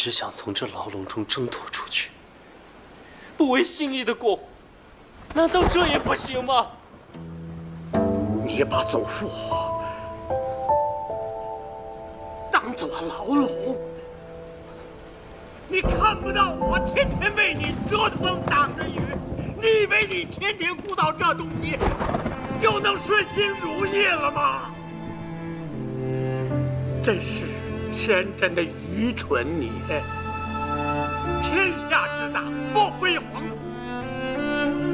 只想从这牢笼中挣脱出去，不为心意的过活，难道这也不行吗？你把祖父当作牢笼，你看不到我天天为你遮着风挡着雨，你以为你天天顾到这东西就能顺心如意了吗？真是天真的愚蠢你！天下之大，莫非黄土，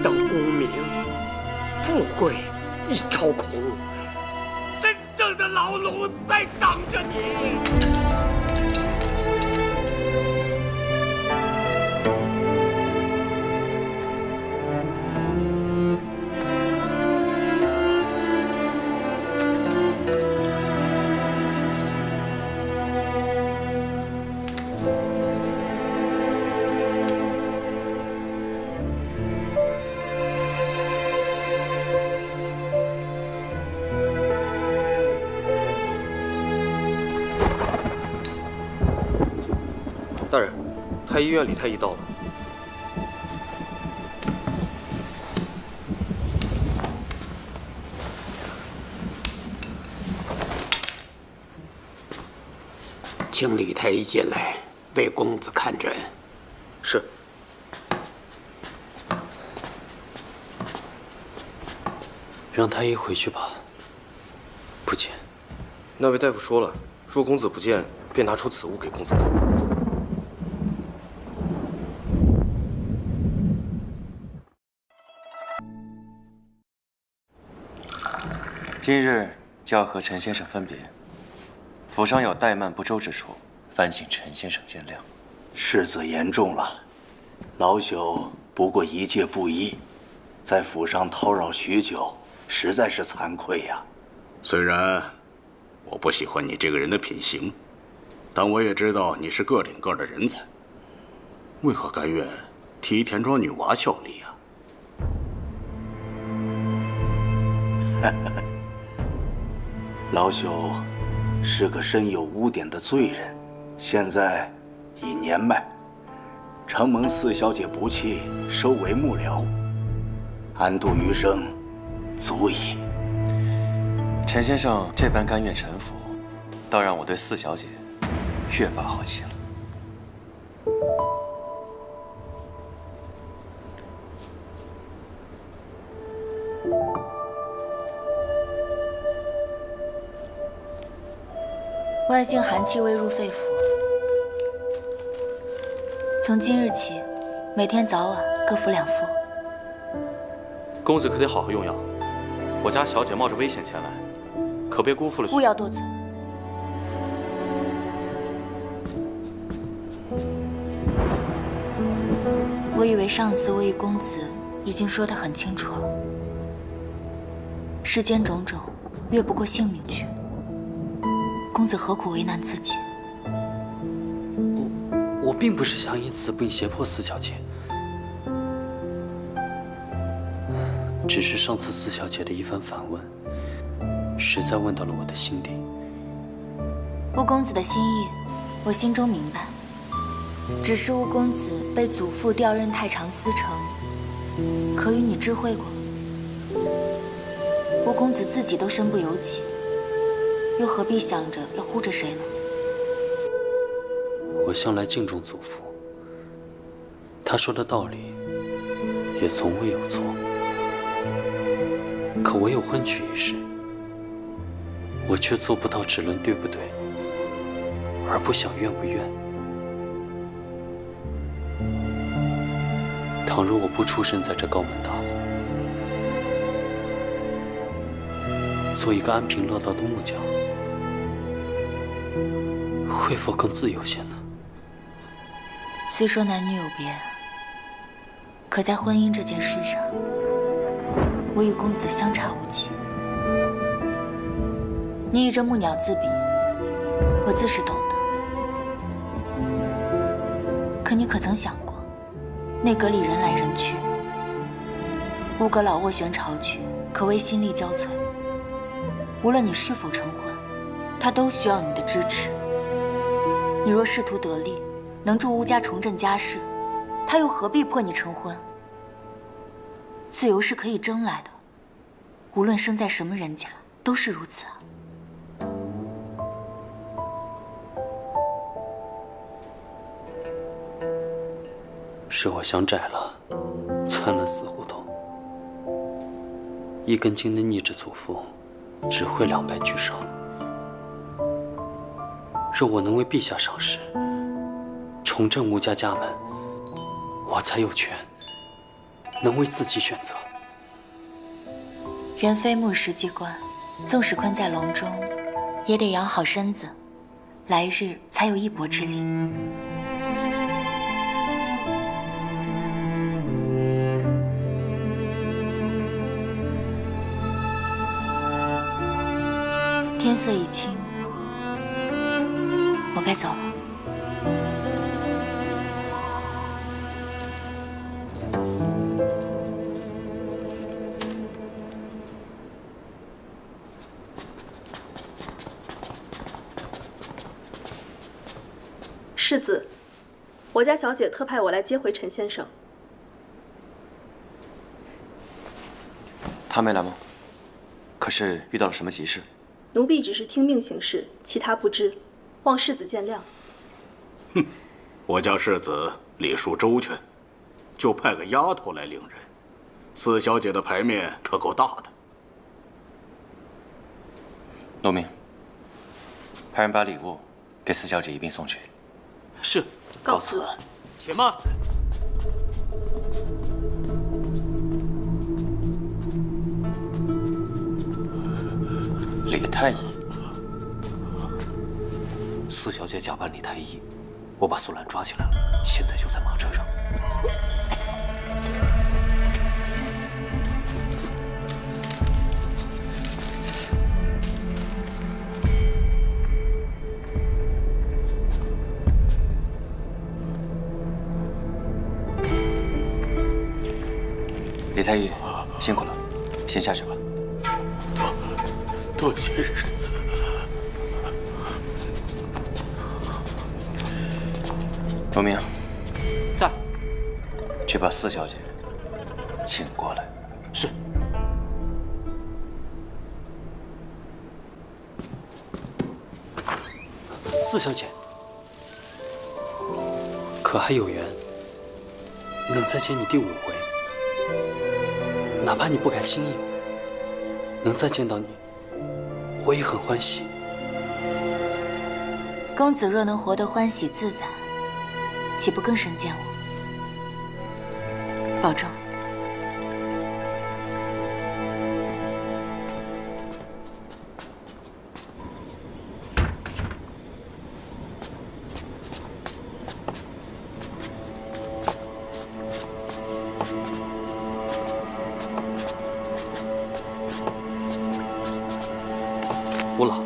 等功名富贵一朝空，真正的牢笼在等着你。大人，太医院李太医到了。请李太医进来，为公子看诊。是。让太医回去吧。不见。那位大夫说了，若公子不见，便拿出此物给公子看。今日就要和陈先生分别，府上有怠慢不周之处，烦请陈先生见谅。事子严重了，老朽不过一介布衣，在府上叨扰许久，实在是惭愧呀。虽然我不喜欢你这个人的品行，但我也知道你是个领个的人才，为何甘愿替田庄女娃效力呀？老朽是个身有污点的罪人，现在已年迈，承蒙四小姐不弃，收为幕僚，安度余生，足矣。陈先生这般甘愿臣服，倒让我对四小姐越发好奇了。外性寒气未入肺腑，从今日起，每天早晚各服2副。公子可得好好用药，我家小姐冒着危险前来，可别辜负了。勿要多嘴。我以为上次我与公子已经说得很清楚了，世间种种，越不过性命去。公子何苦为难自己？我并不是想以此病胁迫四小姐，只是上次四小姐的一番反问，实在问到了我的心底。乌公子的心意，我心中明白。只是乌公子被祖父调任太常司丞，可与你知会过？乌公子自己都身不由己，又何必想着要护着谁呢？我向来敬重祖父，他说的道理也从未有错。可我有婚娶一事，我却做不到只论对不对，而不想愿不愿。倘若我不出生在这高门大户，做一个安贫乐道的木匠，会否更自由些呢？虽说男女有别，可在婚姻这件事上，我与公子相差无几。你以这木鸟自比，我自是懂的。可你可曾想过，内阁里人来人去，乌阁老斡旋朝局，可谓心力交瘁。无论你是否成婚，他都需要你的支持。你若仕途得利，能助乌家重振家世，他又何必迫你成婚？自由是可以争来的，无论生在什么人家，都是如此啊。是我想窄了，窜了死胡同。一根筋的逆着祖父，只会两败俱伤。若我能为陛下赏识，重振吴家家门，我才有权能为自己选择。人非木石机关，纵使困在笼中，也得养好身子，来日才有一搏之力。天色已清，我该走了。世子，我家小姐特派我来接回陈先生。他没来吗？可是遇到了什么急事？奴婢只是听命行事，其他不知，望世子见谅。哼，我家世子礼数周全，就派个丫头来领人，四小姐的牌面可够大的。农民，派人把礼物给四小姐一并送去。是。告辞。且慢。李太医，四小姐假扮李太医，我把苏兰抓起来了，现在就在马车上。李太医，辛苦了，先下去吧。多谢世子。农民，在。去把四小姐请过来。是。四小姐，可还有缘能再见你第5回？哪怕你不改心意，能再见到你，我也很欢喜。公子若能活得欢喜自在，岂不更胜见我？保重。吴老，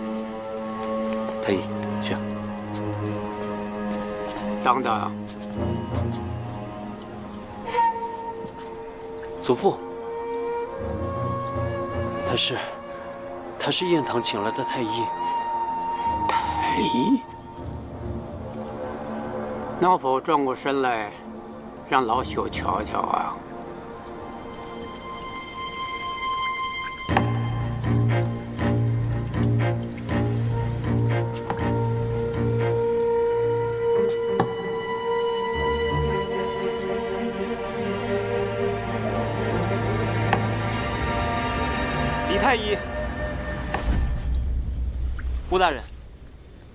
太医，请。等等，祖父，他是燕堂请来的太医。太医，能否转过身来，让老朽瞧瞧啊？李太医，吴大人，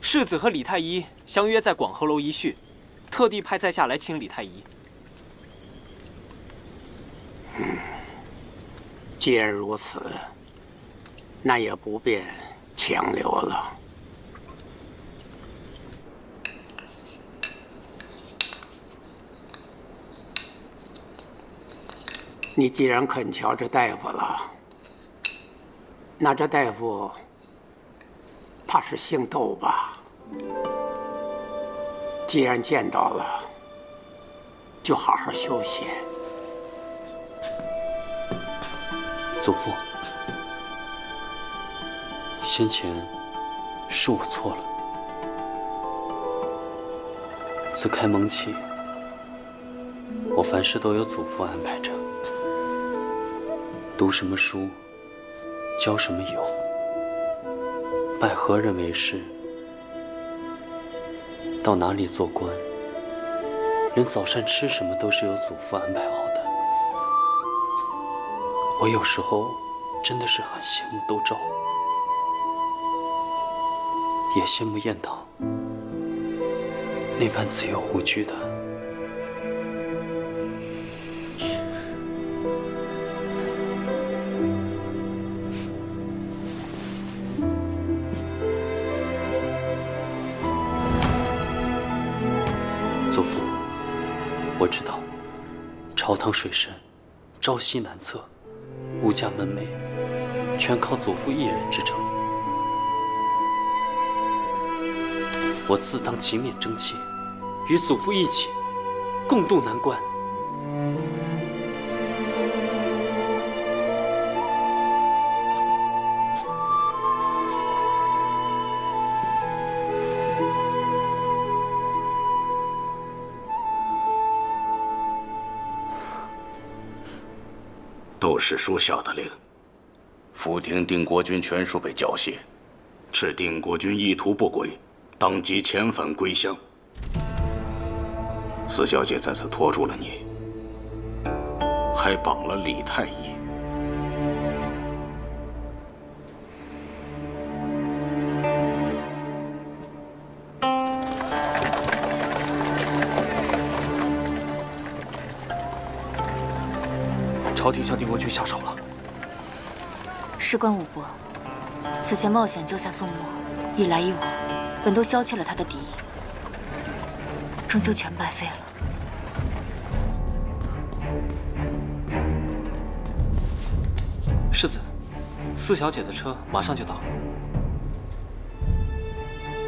世子和李太医相约在广和楼一叙，特地派在下来请李太医。既然如此，那也不便强留了。你既然肯瞧这大夫了，那这大夫怕是姓窦吧？既然见到了，就好好休息。祖父，先前是我错了，自开蒙起，我凡事都有祖父安排着，读什么书，交什么友，拜何人为师，到哪里做官，连早膳吃什么都是由祖父安排好的。我有时候真的是很羡慕窦兆，也羡慕燕堂那般自有护具的。祖父，我知道，朝堂水深，朝夕难测，物价门楣，全靠祖父一人支撑。我自当勤勉争气，与祖父一起共度难关。窦史书下的令，府廷定国军全数被缴械，斥定国军意图不轨，当即遣返归乡。四小姐在此拖住了你，还绑了李太医。朝廷向定国军下手了。事关武伯，此前冒险救下宋墨，一来一往，本都消去了他的敌意，终究全白费了。世子，四小姐的车马上就到。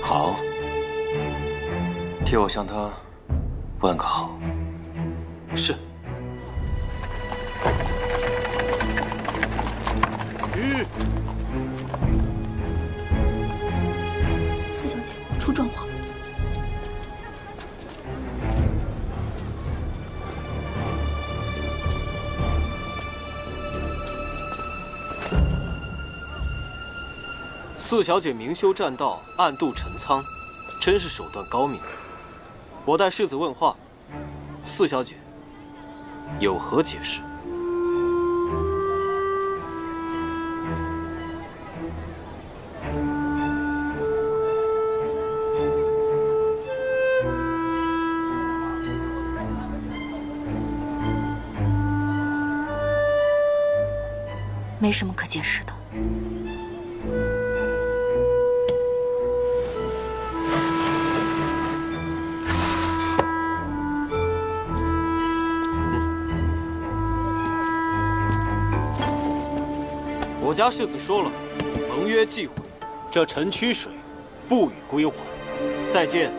好，替我向她问个好。是。四小姐出状况。四小姐明修栈道，暗度陈仓，真是手段高明。我代世子问话，四小姐有何解释？没什么可解释的。我家世子说了，盟约既毁，这陈曲水不予归还，再见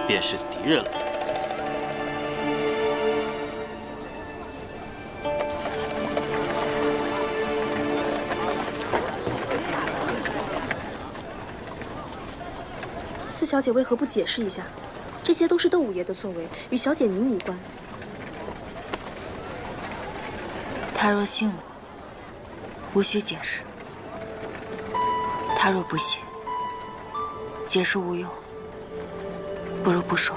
便是敌人了。四小姐为何不解释一下？这些都是窦五爷的作为，与小姐您无关。他若信我，无需解释；他若不信，解释无用，不如不说。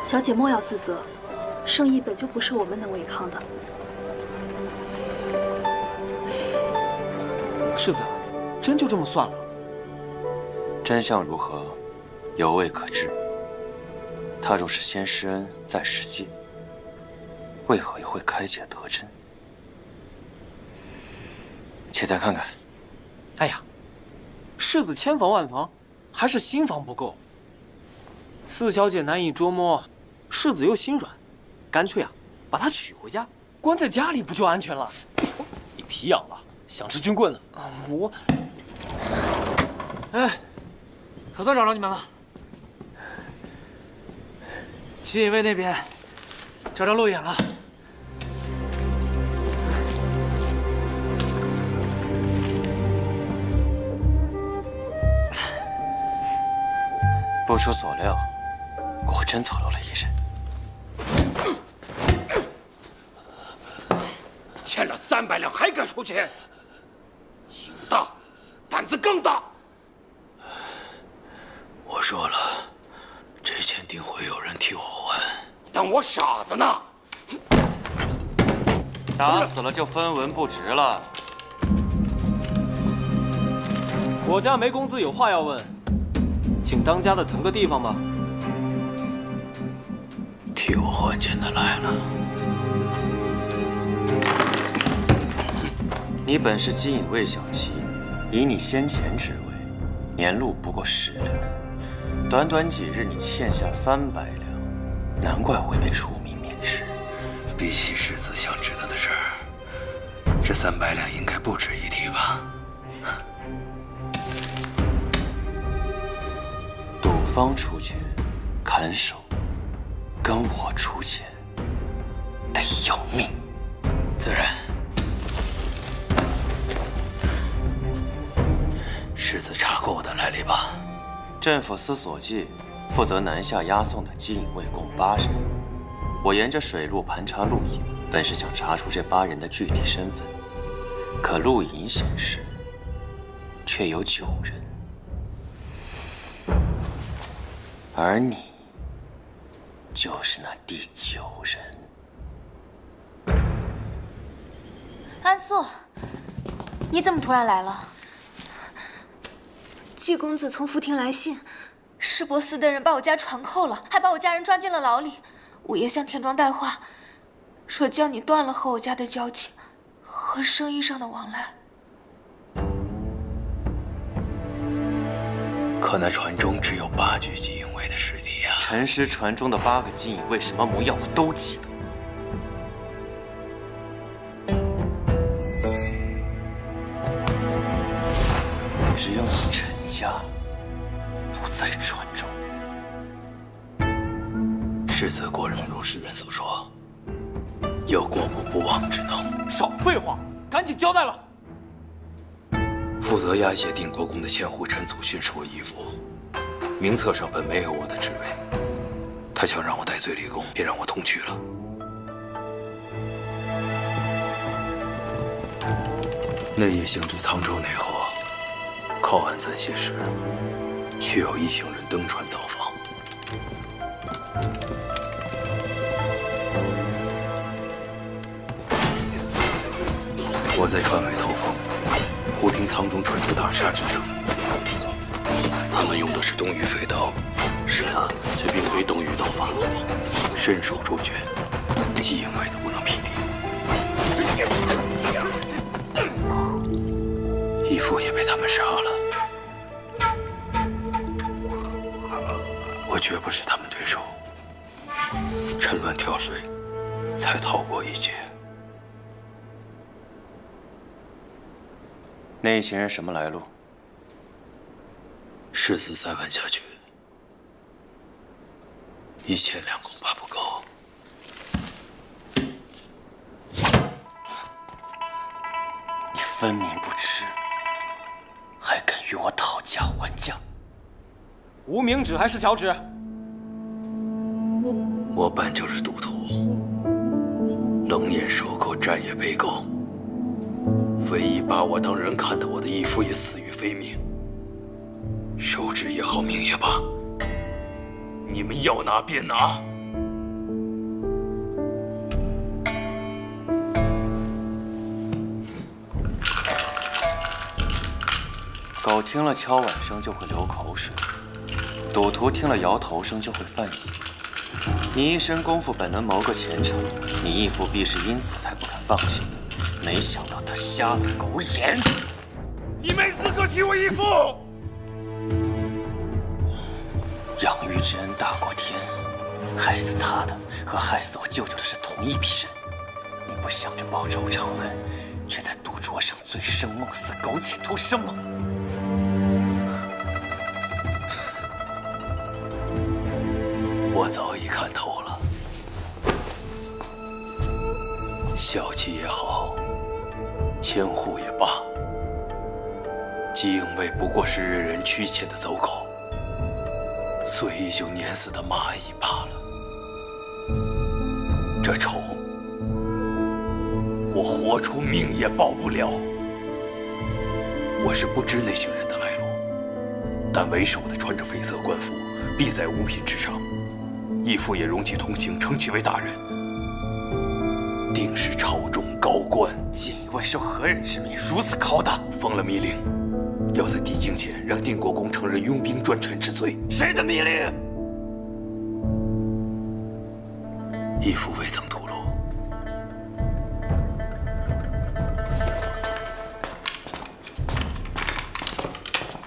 小姐莫要自责，圣意本就不是我们能违抗的。世子，真就这么算了？真相如何，犹未可知。他若是先施恩，再施戒，为何又会开解得真？且再看看。哎呀，世子千防万防，还是心防不够。四小姐难以捉摸，世子又心软，干脆啊，把她娶回家，关在家里不就安全了？你皮痒了，想吃军棍呢？我，哎，可算找着你们了。锦衣卫那边找着路眼了。不不出所料，果真走漏了一人。欠了300两还敢出钱？瘾大，胆子更大。我说了，这钱定会有人替我还。当我傻子呢？打死了就分文不值了。我家梅公子有话要问，请当家的腾个地方吧。替我还钱的来了。你本是姬隐卫小妻，以你先前之位，年禄不过10两，短短几日你欠下300两，难怪会被除名免职。比起世子想知道的事儿，这300两应该不值一提吧？赌方出钱看守，跟我出钱得要命。自然。世子查过我的来历吧？镇抚司所记，负责南下押送的姬隐卫共8人。我沿着水路盘查路引，本是想查出这8人的具体身份，可路引显示，却有9人，而你就是那第9人。安素，你怎么突然来了？季公子从福亭来信，市舶司的人把我家船扣了，还把我家人抓进了牢里。五爷向田庄带话，说叫你断了和我家的交情，和生意上的往来。可那船中只有8具姬隐卫的尸体啊！沉尸船中的8个姬隐卫什么模样，我都记得。只有你陈家不在船中。世子果然如世人所说，有过目不忘之能。少废话，赶紧交代了。负责押解定国公的千户陈祖训是我义父，名册上本没有我的职位，他想让我戴罪立功，便让我同去了。那夜行至沧州内后，靠岸暂歇时，却有一行人登船造访。我在船尾透风，忽听舱中传出打杀之声。他们用的是东隅飞刀，是的，却并非东隅刀法，身手卓绝，姬隐卫都不能匹敌。义父也被他们杀了，我绝不是他们对手，趁乱跳水，才逃过一劫。那一行人什么来路？世子再问下去，1000两恐怕不够。你分明不知，还敢与我讨价还价？无名指还是小指？我本就是赌徒，冷眼收购，战也背购。非以把我当人看的我的义父也死于非命，手指也好，命也罢，你们要拿便拿。狗听了敲碗声就会流口水，赌徒听了摇头声就会犯瘾。你一身功夫本能谋个前程，你义父必是因此才不敢放弃。没想到他瞎了狗眼！你没资格提我义父！养育之恩大过天，害死他的和害死我舅舅的是同一批人。你不想着报仇偿恩，却在赌桌上醉生梦死、苟且偷生吗？我早已看透了，小气也好，千户也罢，姬隐卫不过是任人驱遣的走狗，所以就碾死的蚂蚁罢了。这仇，我活出命也报不了。我是不知那行人的来路，但为首的穿着绯色官服，必在五品之上。义父也容其同行，称其为大人，定是朝中高官。锦衣卫受何人之命如此拷打？奉了密令，要在帝京前让定国公承认拥兵专权之罪。谁的密令？义父未曾吐露。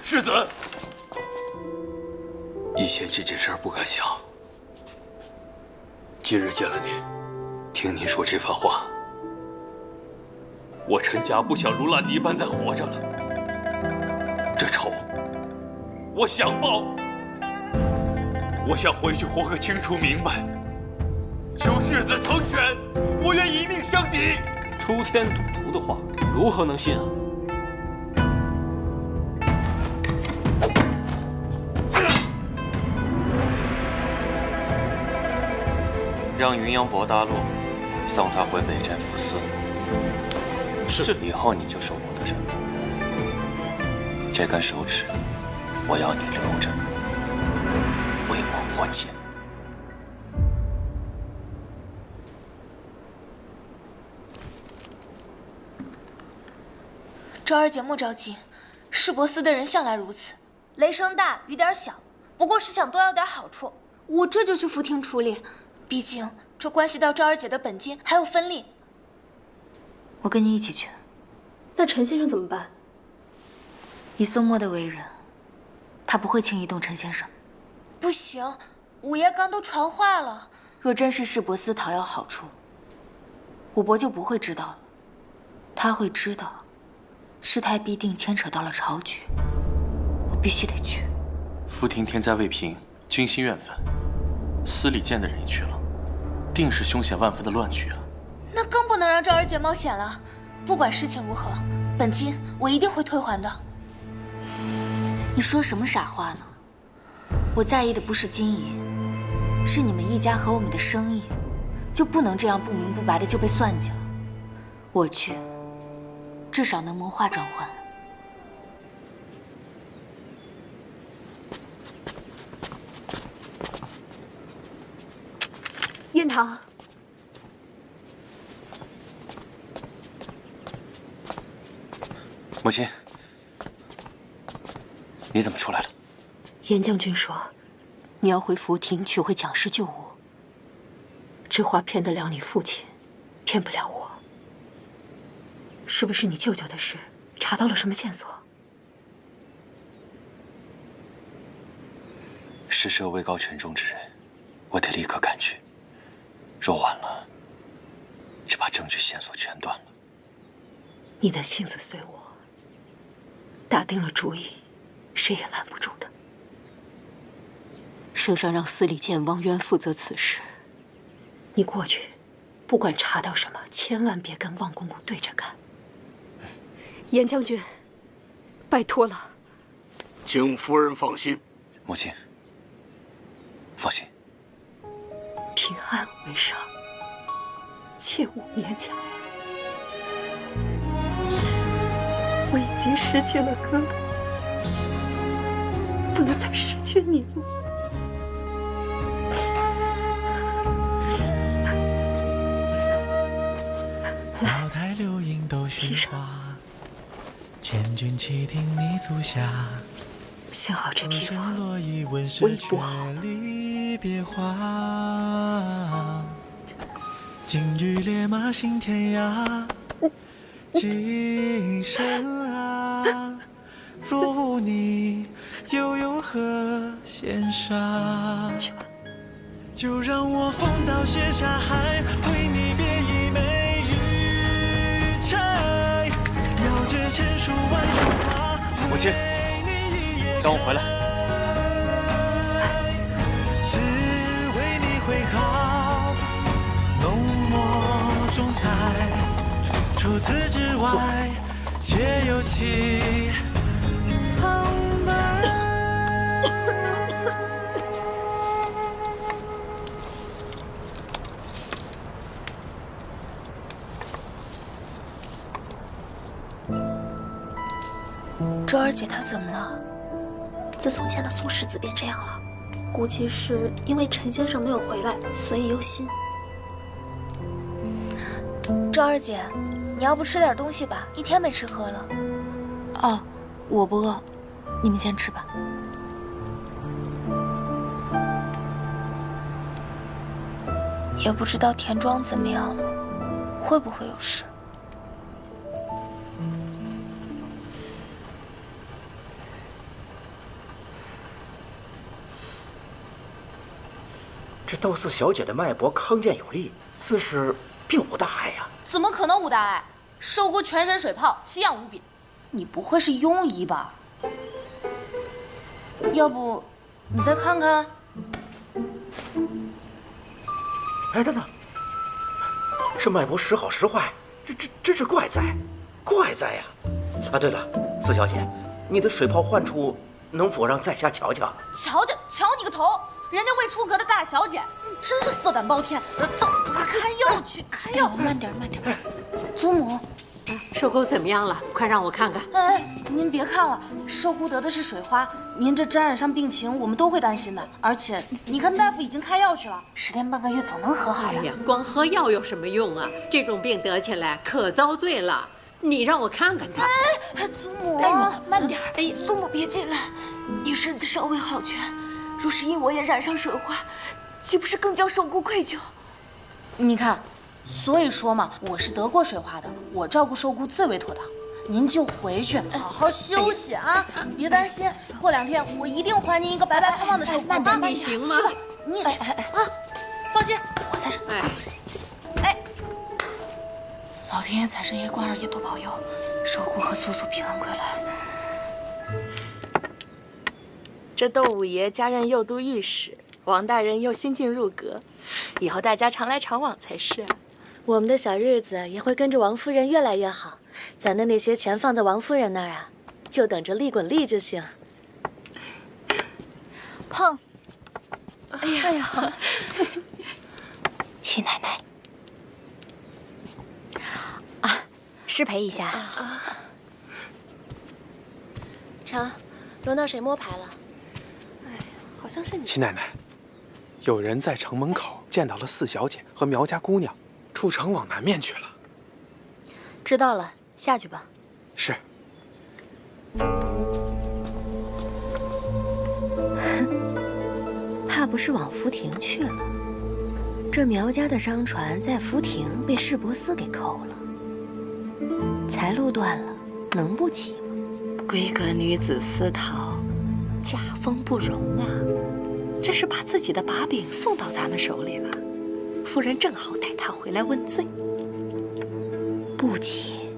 世子，以前这件事不敢想，今日见了您，听您说这番话，我陈家不想如烂泥般再活着了。这仇，我想报，我想回去活个清楚明白。求世子成全，我愿一命相抵。出天赌徒的话，如何能信啊？让云阳伯大落，送他回北镇抚司。是。以后你就是我的人了。这根手指，我要你留着，为我握剑。昭儿姐莫着急，市舶司的人向来如此，雷声大雨点小，不过是想多要点好处。我这就去福厅处理，毕竟这关系到昭儿姐的本金还有分利。我跟你一起去。那陈先生怎么办？以宋墨的为人，他不会轻易动陈先生。不行，五爷刚都传话了。若真是市舶司讨要好处，武伯就不会知道了。他会知道，事态必定牵扯到了朝局。我必须得去。福亭天灾未平，军心怨愤，司礼监的人也去了，定是凶险万分的乱局啊！那更不能让昭儿姐冒险了。不管事情如何，本金我一定会退还的。你说什么傻话呢？我在意的不是金银，是你们一家和我们的生意，就不能这样不明不白的就被算计了。我去，至少能谋划转换。燕堂，母亲，你怎么出来了？严将军说，你要回福亭取回蒋氏旧物。这话骗得了你父亲，骗不了我。是不是你舅舅的事查到了什么线索？事涉位高权重之人，我得立刻赶去。若晚了，只怕证据线索全断了。你的性子随我，打定了主意，谁也拦不住的。圣上让司礼监王渊负责此事，你过去，不管查到什么，千万别跟王公公对着干。严将军，拜托了。请夫人放心。母亲，放心。平安为上，切勿勉强。我已经失去了哥哥，不能再失去你了。老台流萤斗虚华，千军齐听你足下。幸好这披风我已补好。离别花，金驹烈马行天涯。今生啊，若无你，又有何羡煞？就让我风刀卸下海，为你别一枚玉钗。要这千树万树花，母亲，等我回来。只为你挥毫，浓墨重彩。除此之外，皆有其苍白。周儿姐她怎么了？自从见了苏世子便这样了，估计是因为陈先生没有回来，所以忧心。周儿姐，你要不吃点东西吧？一天没吃喝了。哦，我不饿，你们先吃吧。也不知道田庄怎么样了，会不会有事？这窦四小姐的脉搏康健有力，似是并无大碍呀。怎么可能无大碍？收姑全身水泡，奇痒无比。你不会是庸医吧？要不你再看看？哎，等等，这脉搏时好时坏，这是怪哉，怪哉呀！啊，对了，四小姐，你的水泡患处能否让在下瞧瞧？瞧瞧，瞧你个头！人家未出阁的大小姐，你真是色胆包天！走，开药去，开药！慢点，慢点。祖母，收购怎么样了？快让我看看。哎，您别看了，收姑得的是水花，您这沾染上病情，我们都会担心的。而且，你看大夫已经开药去了，10天半个月总能和好的。哎呀，光喝药有什么用啊？这种病得起来可遭罪了。你让我看看他。哎，祖母，慢点。哎，祖母别进来，你身子尚未好全，若是因我也染上水花，岂不是更叫受姑愧疚？你看，所以说嘛，我是得过水花的，我照顾受姑最为妥当。您就回去好好休息啊，别担心，过2天我一定还您一个白白胖胖的受姑。慢点，你行吗？去吧，你也去啊，放心，我在这。哎，老天爷、财神爷、关二爷多保佑，受姑和素素平安归来。这窦五爷加任右都御史，王大人又新晋入阁，以后大家常来常往才是。我们的小日子也会跟着王夫人越来越好，咱的那些钱放在王夫人那儿啊，就等着利滚利就行。胖，哎呀，齐奶奶啊，失陪一下。成，轮到谁摸牌了？好像是你。齐奶奶，有人在城门口见到了四小姐和苗家姑娘，出城往南面去了。知道了，下去吧。是。怕不是往福亭去了？这苗家的商船在福亭被市舶司给扣了，财路断了，能不急吗？闺阁女子私逃，家风不容啊！这是把自己的把柄送到咱们手里了。夫人正好带他回来问罪。不急，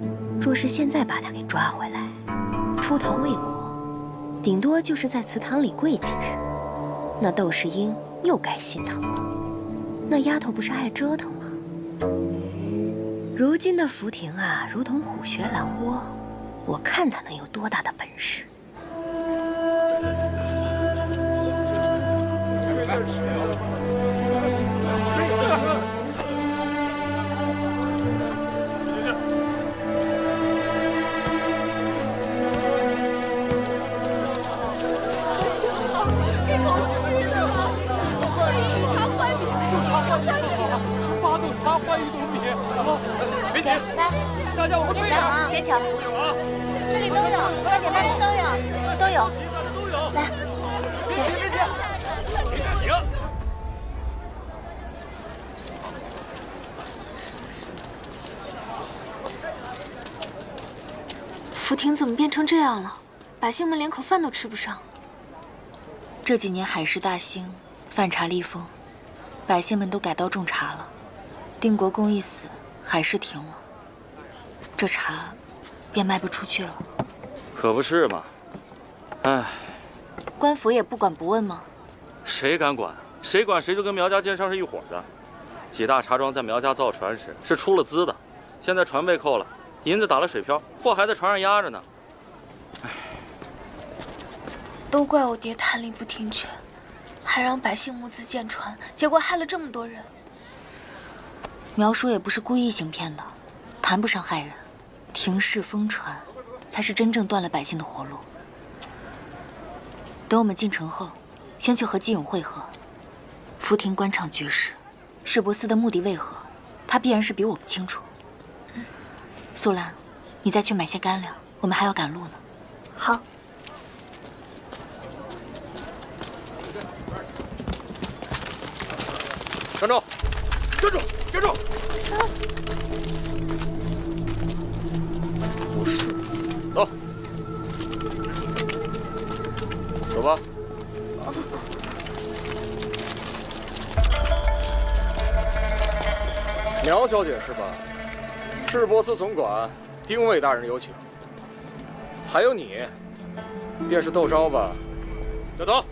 若是现在把他给抓回来，出逃未果，顶多就是在祠堂里跪几日，那窦世英又该心疼了。那丫头不是爱折腾吗？如今的福亭啊，如同虎穴狼窝，我看他能有多大的本事。8度茶换1斗米啊！别抢，来，大家我们别抢啊！别抢，这里都有，慢点，都有。来，别急啊！福亭怎么变成这样了？百姓们连口饭都吃不上。这几年海市大兴，贩茶立丰，百姓们都改刀种茶了。定国公一死，海市停了，这茶便卖不出去了。可不是嘛！哎，官府也不管不问吗？谁敢管？谁管谁就跟苗家奸商是一伙的。几大茶庄在苗家造船时是出了资的，现在船被扣了，银子打了水漂，货还在船上压着呢。哎，都怪我爹贪利不听劝，还让百姓募资建船，结果害了这么多人。苗叔也不是故意行骗的，谈不上害人。停市封船，才是真正断了百姓的活路。等我们进城后，先去和季勇会合。福亭官场局势，市舶司的目的为何，他必然是比我们清楚。素兰，你再去买些干粮，我们还要赶路呢。好。站住！站住！站住！不是，走，走吧。苗小姐是吧？市舶司总管丁尉大人有请。还有你，便是窦昭吧？小走。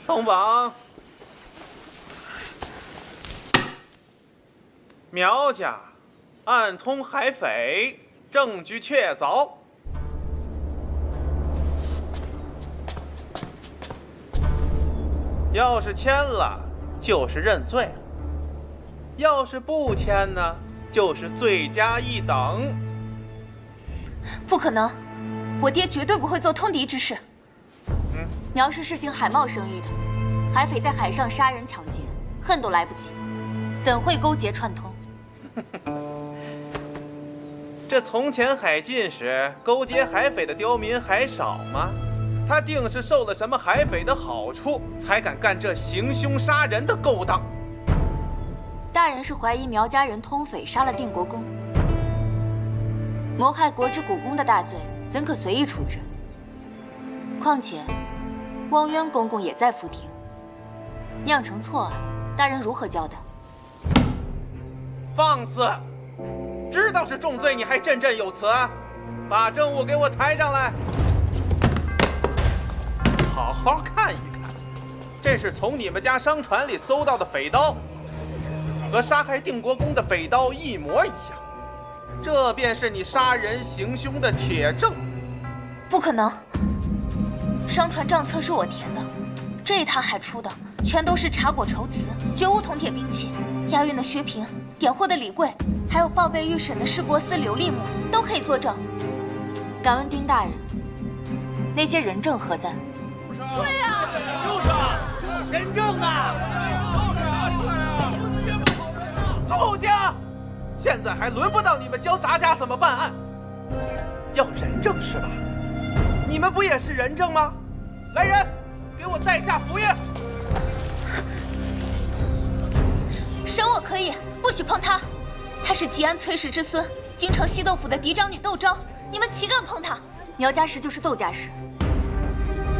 松绑！苗家暗通海匪，证据确凿。要是签了，就是认罪；要是不签呢，就是罪加一等。不可能，我爹绝对不会做通敌之事。苗是实行海贸生意的，海匪在海上杀人抢劫，恨都来不及，怎会勾结串通？这从前海禁时，勾结海匪的刁民还少吗？他定是受了什么海匪的好处，才敢干这行凶杀人的勾当。大人是怀疑苗家人通匪杀了定国公，谋害国之古公的大罪，怎可随意处置？况且，汪渊公公也在福亭，酿成错案，大人如何交代？放肆！知道是重罪，你还振振有词？把证物给我抬上来，好好看一看。这是从你们家商船里搜到的匪刀，和杀害定国公的匪刀一模一样。这便是你杀人行凶的铁证。不可能，商船账册是我填的，这一趟海出的全都是茶果绸瓷，绝无铜铁兵器。押运的薛平、点货的李贵，还有报备预审的市舶司刘立木，都可以作证。敢问丁大人，那些人证何在？对呀，就是啊，人证呢？邹家，现在还轮不到你们教咱家怎么办案。要人证是吧？你们不也是人证吗？来人，给我带下府爷。审我可以，不许碰他。他是吉安崔氏之孙，京城西豆府的嫡长女窦昭，你们岂敢碰他？苗家氏就是窦家氏。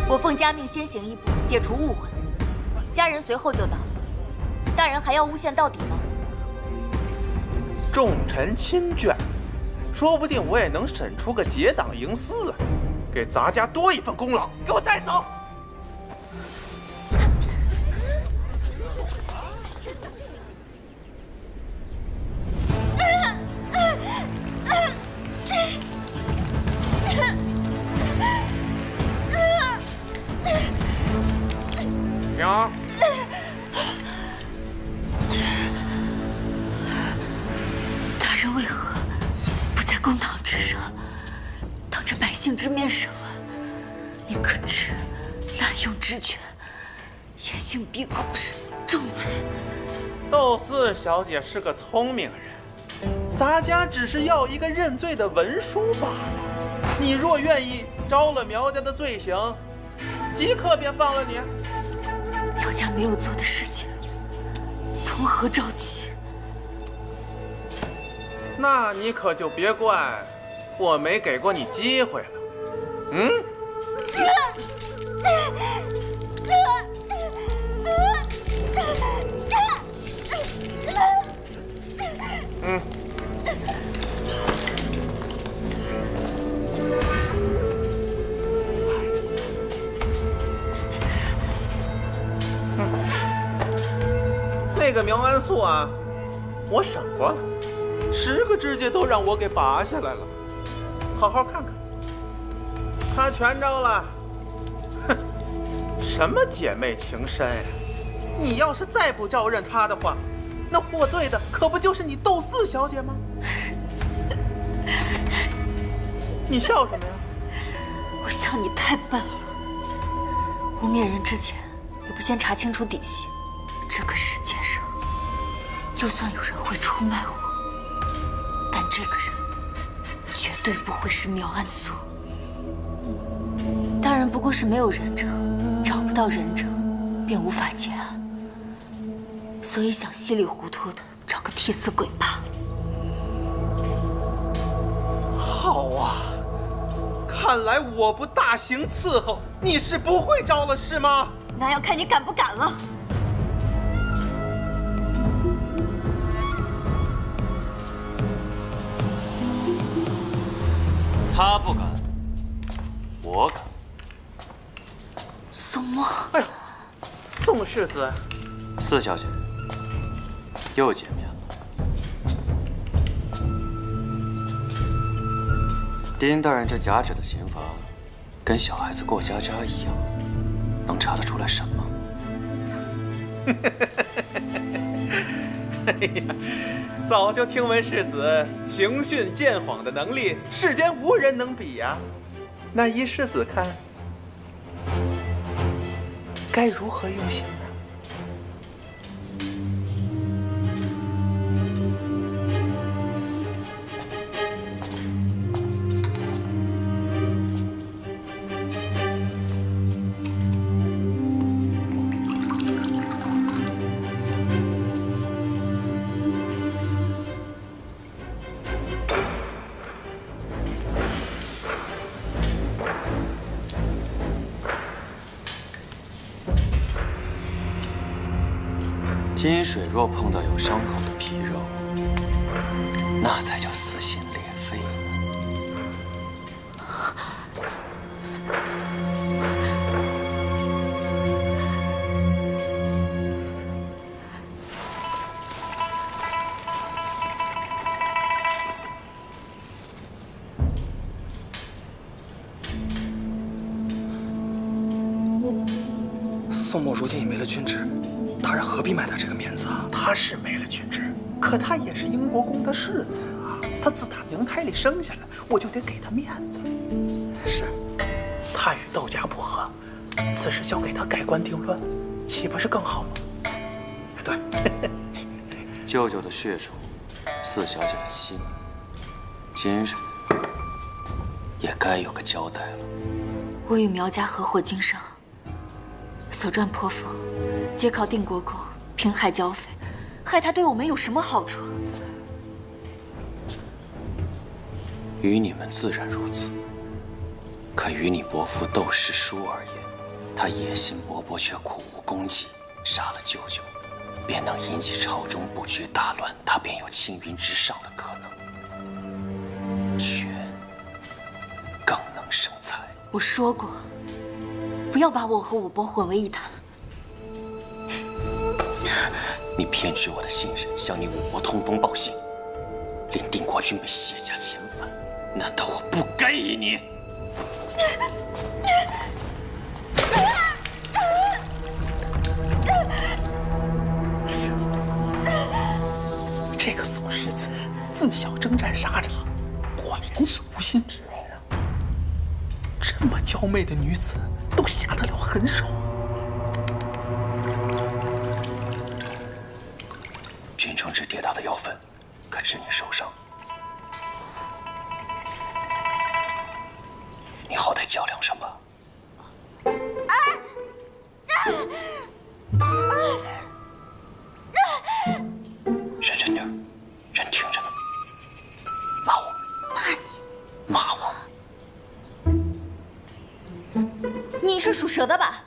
我奉家命先行一步，解除误会。家人随后就到。大人还要诬陷到底吗？重臣亲眷，说不定我也能审出个结党营私来，给咱家多一份功劳。给我带走！苗，大人为何不在公堂之上，当着百姓之面审问？你可知滥用职权、严刑逼供是重罪？窦四小姐是个聪明人，咱家只是要一个认罪的文书罢了。你若愿意招了苗家的罪行，即刻便放了你。苗家没有做的事情，从何招起？那你可就别怪我没给过你机会了。那个苗安素啊，我审过了，10个指甲都让我给拔下来了。好好看看，他全招了。哼，什么姐妹情深呀？你要是再不招认他的话，那获罪的可不就是你窦四小姐吗？你笑什么呀？我笑你太笨了。污蔑人之前，也不先查清楚底细。这个世界上，就算有人会出卖我，但这个人绝对不会是苗安素。大人不过是没有人证，找不到人证，便无法结案，所以想稀里糊涂的找个替死鬼罢了。好啊，看来我不大刑伺候，你是不会招了是吗？那要看你敢不敢了。他不敢，我敢。宋墨，哎呦，宋世子，四小姐，又见面了。丁大人这假指的刑罚，跟小孩子过家家一样，能查得出来什么？哎呀，早就听闻世子刑讯见谎的能力，世间无人能比呀。那依世子看，该如何用刑呢？金水若碰到有伤口的皮肉，那才叫撕心裂肺呢。宋墨如今已没了军职，大人何必卖他这个面子啊？他是没了军职，可他也是英国公的世子啊。他自打娘胎里生下来，我就得给他面子。是，他与窦家不和，此事交给他盖棺定论，岂不是更好吗？对，舅舅的血仇，四小姐的心，今日也该有个交代了。我与苗家合伙经商，所赚颇丰，皆靠定国公平害剿匪，害他对我们有什么好处？于你们自然如此，可于你伯父窦师叔而言，他野心勃勃却苦无功绩，杀了舅舅，便能引起朝中不绝大乱，他便有青云直上的可能。权更能生财。我说过，不要把我和我伯混为一谈。你骗取我的信任，向你武伯通风报信，令定国君被谢家遣返，难道我不该依你？这个宋世子自小征战沙场，果然是无心之人啊！这么娇媚的女子都下得了狠手。军中治跌打的药粉，可治你受伤？你好歹较量什么？认真点，人听着呢。骂我？骂你？骂我？你是属蛇的吧？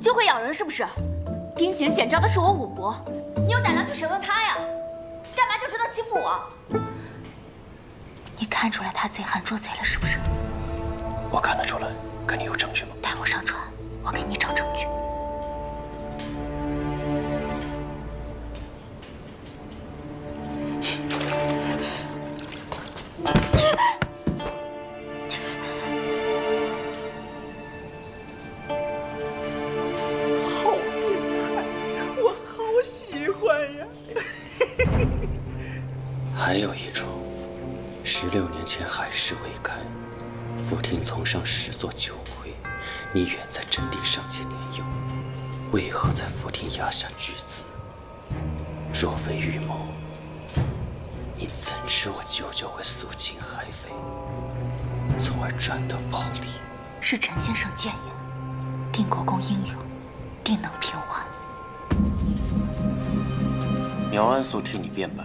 就会咬人是不是？兵行险招的是我武伯，你有胆量去审问他呀？干嘛就知道欺负我？你看出来他贼喊捉贼了是不是？我看得出来，可你有证据吗？带我上船，我给你找证据。还有一种，16年前海誓未开，傅庭从上10座酒会，你远在阵地尚且年幼，为何在傅庭压下巨子？若非预谋，你怎知我舅舅会肃清海匪，从而赚得暴利？是陈先生谏言，定国公英勇，定能平缓。苗安素替你辩白，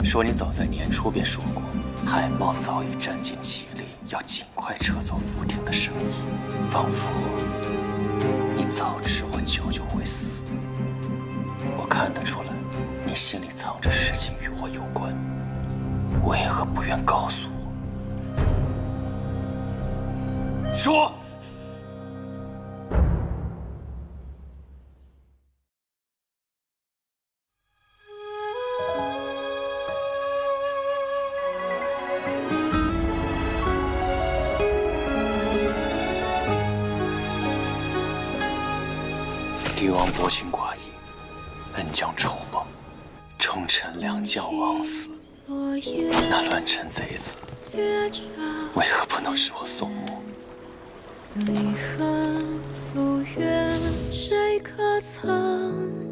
说你早在年初便说过，海茂早已占尽其力，要尽快撤走傅庭的生意，仿佛你早知我舅舅会死。我看得出来，你心里藏着事情与我有关，为何不愿告诉我？说！帝王薄情寡义，恩将仇报，忠臣良将枉死，那乱臣贼子，为何不能使我肃穆？离恨溯源，谁可曾？